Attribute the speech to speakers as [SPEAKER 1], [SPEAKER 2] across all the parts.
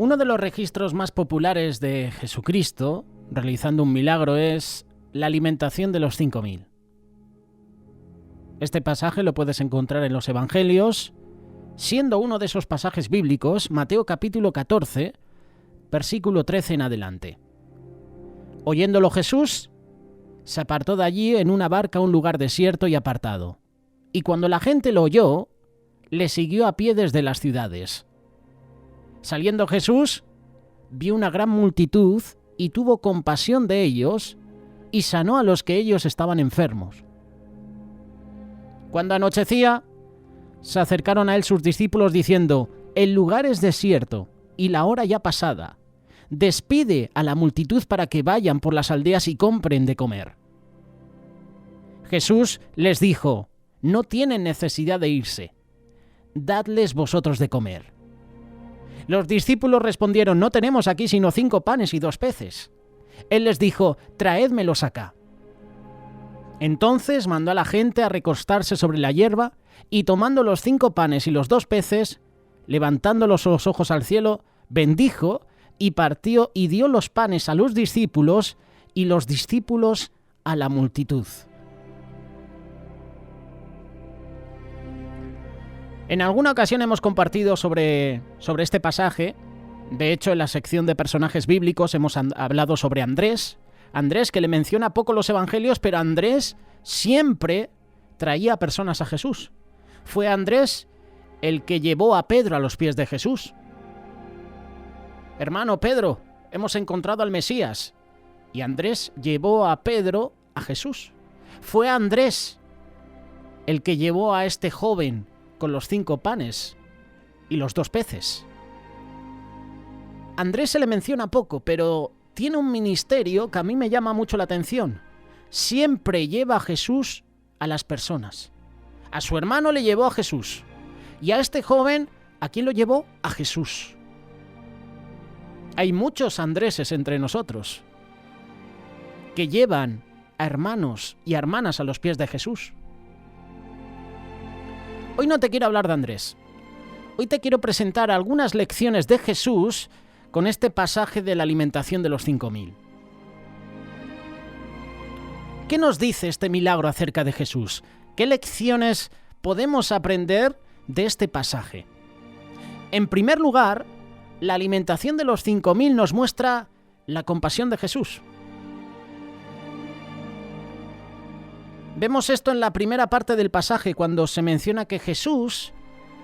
[SPEAKER 1] Uno de los registros más populares de Jesucristo realizando un milagro es la alimentación de los 5.000. Este pasaje lo puedes encontrar en los Evangelios, siendo uno de esos pasajes bíblicos Mateo capítulo 14, versículo 13 en adelante. Oyéndolo Jesús, se apartó de allí en una barca a un lugar desierto y apartado. Y cuando la gente lo oyó, le siguió a pie desde las ciudades. Saliendo Jesús, vio una gran multitud y tuvo compasión de ellos y sanó a los que ellos estaban enfermos. Cuando anochecía, se acercaron a él sus discípulos diciendo: «El lugar es desierto y la hora ya pasada. Despide a la multitud para que vayan por las aldeas y compren de comer». Jesús les dijo: «No tienen necesidad de irse. Dadles vosotros de comer». Los discípulos respondieron: «No tenemos aquí sino 5 panes y 2 peces». Él les dijo: «Traédmelos acá». Entonces mandó a la gente a recostarse sobre la hierba y tomando los 5 panes y los 2 peces, levantando los ojos al cielo, bendijo y partió y dio los panes a los discípulos y los discípulos a la multitud. En alguna ocasión hemos compartido sobre este pasaje. De hecho, en la sección de personajes bíblicos hemos hablado sobre Andrés. Andrés, que le menciona poco los evangelios, pero Andrés siempre traía personas a Jesús. Fue Andrés el que llevó a Pedro a los pies de Jesús. «Hermano Pedro, hemos encontrado al Mesías». Y Andrés llevó a Pedro a Jesús. Fue Andrés el que llevó a este joven con los 5 panes y los 2 peces. Andrés se le menciona poco, pero tiene un ministerio que a mí me llama mucho la atención. Siempre lleva a Jesús a las personas. A su hermano le llevó a Jesús. Y a este joven, ¿a quién lo llevó? A Jesús. Hay muchos Andréses entre nosotros que llevan a hermanos y a hermanas a los pies de Jesús. Hoy no te quiero hablar de Andrés. Hoy te quiero presentar algunas lecciones de Jesús con este pasaje de la alimentación de los 5.000. ¿Qué nos dice este milagro acerca de Jesús? ¿Qué lecciones podemos aprender de este pasaje? En primer lugar, la alimentación de los 5.000 nos muestra la compasión de Jesús. Vemos esto en la primera parte del pasaje, cuando se menciona que Jesús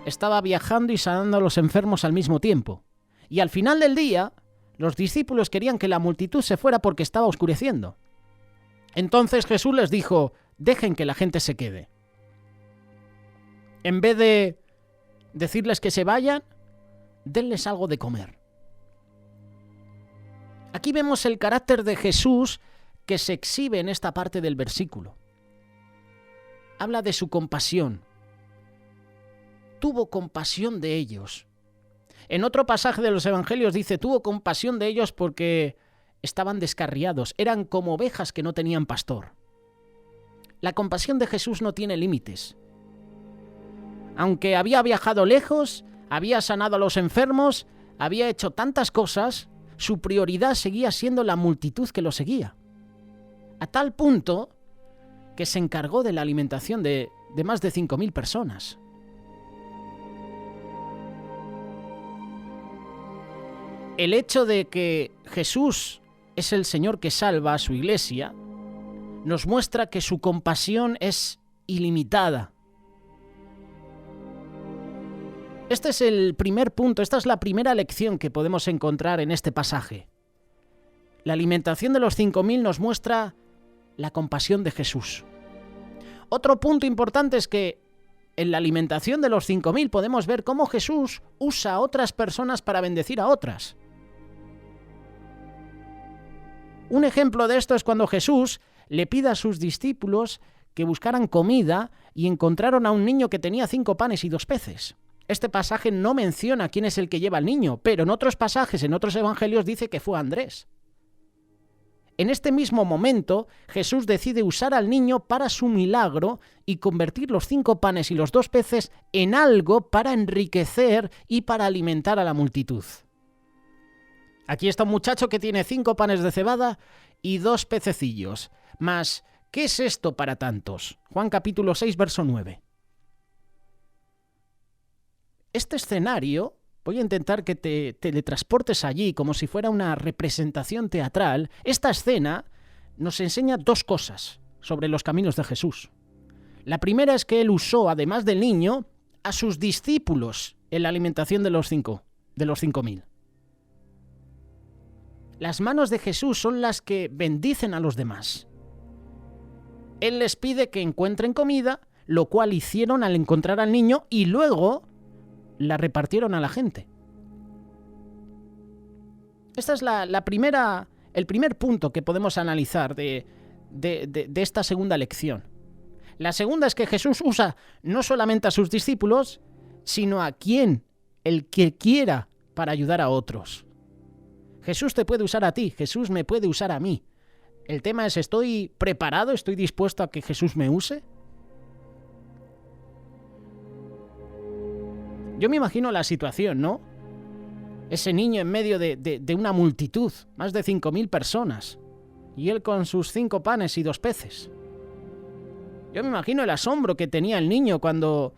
[SPEAKER 1] estaba viajando y sanando a los enfermos al mismo tiempo. Y al final del día, los discípulos querían que la multitud se fuera porque estaba oscureciendo. Entonces Jesús les dijo: «Dejen que la gente se quede». En vez de decirles que se vayan, denles algo de comer. Aquí vemos el carácter de Jesús que se exhibe en esta parte del versículo. Habla de su compasión. Tuvo compasión de ellos. En otro pasaje de los Evangelios dice: tuvo compasión de ellos porque estaban descarriados, eran como ovejas que no tenían pastor. La compasión de Jesús no tiene límites. Aunque había viajado lejos, había sanado a los enfermos, había hecho tantas cosas, su prioridad seguía siendo la multitud que lo seguía. A tal punto que se encargó de la alimentación de más de 5.000 personas. El hecho de que Jesús es el Señor que salva a su iglesia nos muestra que su compasión es ilimitada. Este es el primer punto, esta es la primera lección que podemos encontrar en este pasaje. La alimentación de los 5.000 nos muestra la compasión de Jesús. Otro punto importante es que en la alimentación de los 5.000 podemos ver cómo Jesús usa a otras personas para bendecir a otras. Un ejemplo de esto es cuando Jesús le pide a sus discípulos que buscaran comida y encontraron a un niño que tenía 5 panes y 2 peces. Este pasaje no menciona quién es el que lleva al niño, pero en otros pasajes, en otros evangelios, dice que fue Andrés. En este mismo momento, Jesús decide usar al niño para su milagro y convertir los 5 panes y los 2 peces en algo para enriquecer y para alimentar a la multitud. Aquí está un muchacho que tiene 5 panes de cebada y 2 pececillos. Mas, ¿qué es esto para tantos? Juan capítulo 6, verso 9. Este escenario, voy a intentar que te teletransportes allí como si fuera una representación teatral. Esta escena nos enseña 2 cosas sobre los caminos de Jesús. La primera es que él usó, además del niño, a sus discípulos en la alimentación de los 5.000. Las manos de Jesús son las que bendicen a los demás. Él les pide que encuentren comida, lo cual hicieron al encontrar al niño y luego la repartieron a la gente. Esta es el primer punto que podemos analizar de esta segunda lección. La segunda es que Jesús usa no solamente a sus discípulos, sino a el que quiera para ayudar a otros. Jesús te puede usar a ti, Jesús me puede usar a mí. El tema es, ¿estoy preparado? ¿Estoy dispuesto a que Jesús me use? Yo me imagino la situación, ¿no? Ese niño en medio de una multitud, más de 5.000 personas, y él con sus 5 panes y 2 peces. Yo me imagino el asombro que tenía el niño cuando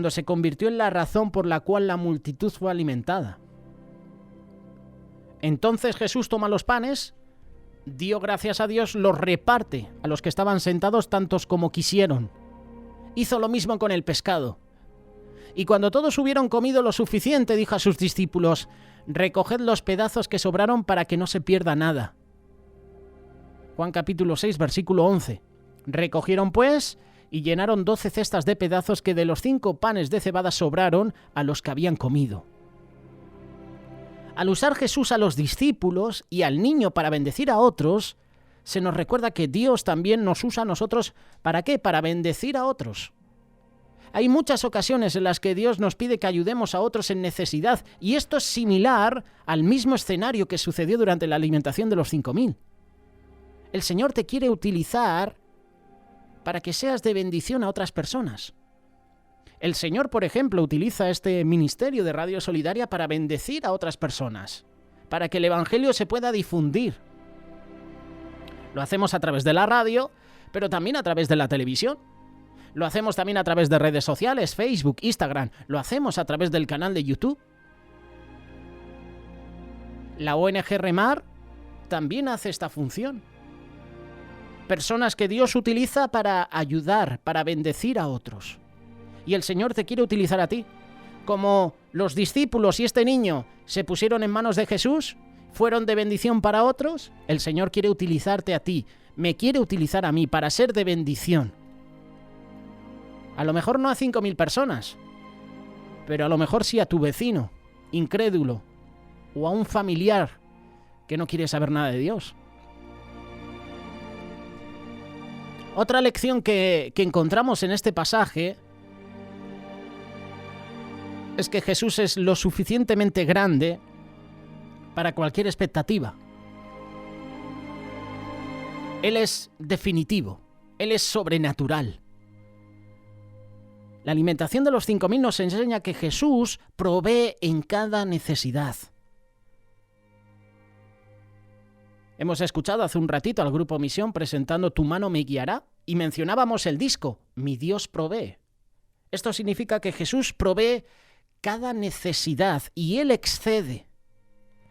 [SPEAKER 1] se convirtió en la razón por la cual la multitud fue alimentada. Entonces Jesús toma los panes, dio gracias a Dios, los reparte a los que estaban sentados tantos como quisieron. Hizo lo mismo con el pescado. Y cuando todos hubieron comido lo suficiente, dijo a sus discípulos: recoged los pedazos que sobraron para que no se pierda nada. Juan capítulo 6, versículo 11. Recogieron pues y llenaron 12 cestas de pedazos que de los 5 panes de cebada sobraron a los que habían comido. Al usar Jesús a los discípulos y al niño para bendecir a otros, se nos recuerda que Dios también nos usa a nosotros, ¿para qué? Para bendecir a otros. Hay muchas ocasiones en las que Dios nos pide que ayudemos a otros en necesidad, y esto es similar al mismo escenario que sucedió durante la alimentación de los 5.000. El Señor te quiere utilizar para que seas de bendición a otras personas. El Señor, por ejemplo, utiliza este ministerio de Radio Solidaria para bendecir a otras personas, para que el Evangelio se pueda difundir. Lo hacemos a través de la radio, pero también a través de la televisión. Lo hacemos también a través de redes sociales, Facebook, Instagram. Lo hacemos a través del canal de YouTube. La ONG Remar también hace esta función. Personas que Dios utiliza para ayudar, para bendecir a otros. Y el Señor te quiere utilizar a ti. Como los discípulos y este niño se pusieron en manos de Jesús, fueron de bendición para otros, el Señor quiere utilizarte a ti, me quiere utilizar a mí para ser de bendición. A lo mejor no a 5.000 personas, pero a lo mejor sí a tu vecino, incrédulo, o a un familiar que no quiere saber nada de Dios. Otra lección que encontramos en este pasaje es que Jesús es lo suficientemente grande para cualquier expectativa. Él es definitivo, Él es sobrenatural. La alimentación de los 5.000 nos enseña que Jesús provee en cada necesidad. Hemos escuchado hace un ratito al Grupo Misión presentando Tu mano me guiará y mencionábamos el disco Mi Dios provee. Esto significa que Jesús provee cada necesidad y Él excede.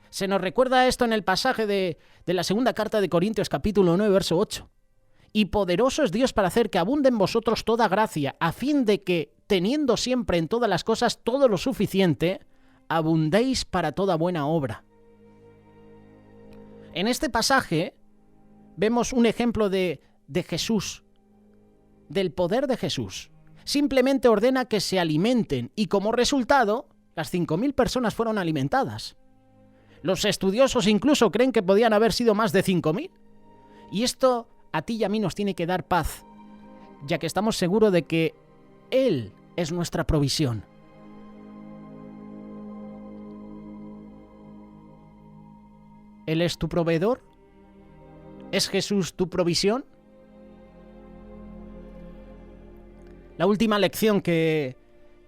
[SPEAKER 1] Se nos recuerda esto en el pasaje de la segunda carta de Corintios capítulo 9, verso 8. Y poderoso es Dios para hacer que abunde en vosotros toda gracia, a fin de que, teniendo siempre en todas las cosas todo lo suficiente, abundéis para toda buena obra. En este pasaje vemos un ejemplo de Jesús, del poder de Jesús. Simplemente ordena que se alimenten y como resultado, las 5.000 personas fueron alimentadas. Los estudiosos incluso creen que podían haber sido más de 5.000. Y esto a ti y a mí nos tiene que dar paz, ya que estamos seguros de que Él es nuestra provisión. ¿Él es tu proveedor? ¿Es Jesús tu provisión? La última lección que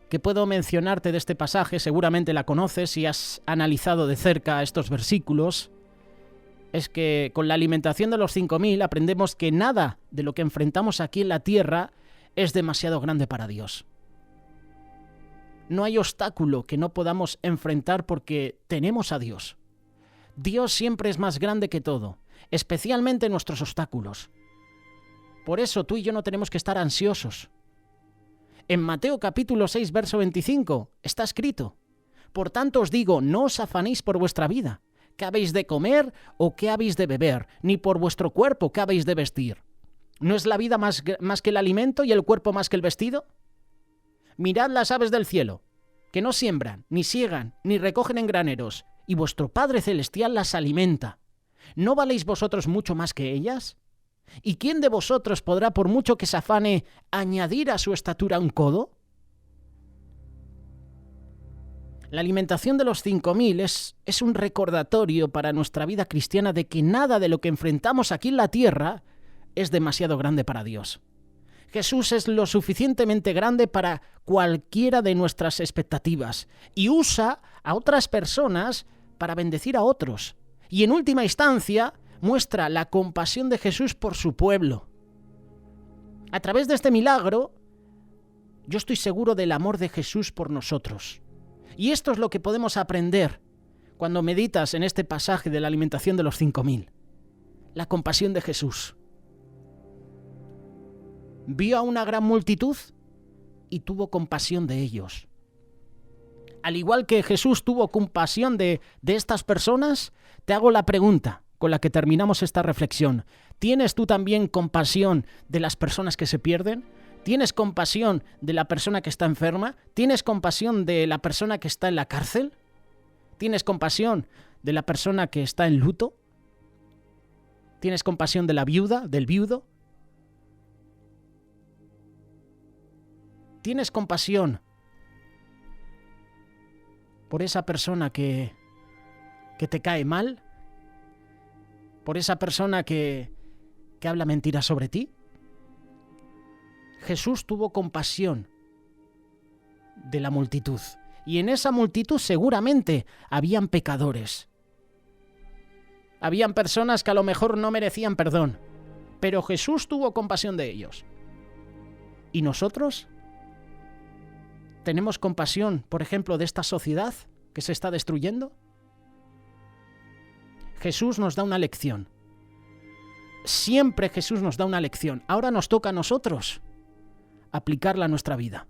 [SPEAKER 1] que puedo mencionarte de este pasaje, seguramente la conoces si has analizado de cerca estos versículos, es que con la alimentación de los 5.000 aprendemos que nada de lo que enfrentamos aquí en la tierra es demasiado grande para Dios. No hay obstáculo que no podamos enfrentar porque tenemos a Dios. Dios siempre es más grande que todo, especialmente nuestros obstáculos. Por eso tú y yo no tenemos que estar ansiosos. En Mateo capítulo 6, verso 25, está escrito: por tanto os digo, no os afanéis por vuestra vida, qué habéis de comer o qué habéis de beber, ni por vuestro cuerpo, qué habéis de vestir. ¿No es la vida más que el alimento y el cuerpo más que el vestido? Mirad las aves del cielo, que no siembran, ni siegan, ni recogen en graneros, y vuestro Padre Celestial las alimenta. ¿No valéis vosotros mucho más que ellas? ¿Y quién de vosotros podrá, por mucho que se afane, añadir a su estatura un codo? La alimentación de los 5.000 es un recordatorio para nuestra vida cristiana de que nada de lo que enfrentamos aquí en la tierra es demasiado grande para Dios. Jesús es lo suficientemente grande para cualquiera de nuestras expectativas y usa a otras personas para bendecir a otros. Y en última instancia, muestra la compasión de Jesús por su pueblo. A través de este milagro, yo estoy seguro del amor de Jesús por nosotros. Y esto es lo que podemos aprender cuando meditas en este pasaje de la alimentación de los 5.000. La compasión de Jesús. Vio a una gran multitud y tuvo compasión de ellos. Al igual que Jesús tuvo compasión de estas personas, te hago la pregunta con la que terminamos esta reflexión. ¿Tienes tú también compasión de las personas que se pierden? ¿Tienes compasión de la persona que está enferma? ¿Tienes compasión de la persona que está en la cárcel? ¿Tienes compasión de la persona que está en luto? ¿Tienes compasión de la viuda, del viudo? ¿Tienes compasión por esa persona que te cae mal? ¿Por esa persona que habla mentiras sobre ti? Jesús tuvo compasión de la multitud. Y en esa multitud seguramente habían pecadores. Habían personas que a lo mejor no merecían perdón. Pero Jesús tuvo compasión de ellos. ¿Y nosotros? ¿Tenemos compasión, por ejemplo, de esta sociedad que se está destruyendo? Jesús nos da una lección. Siempre Jesús nos da una lección. Ahora nos toca a nosotros aplicarla a nuestra vida.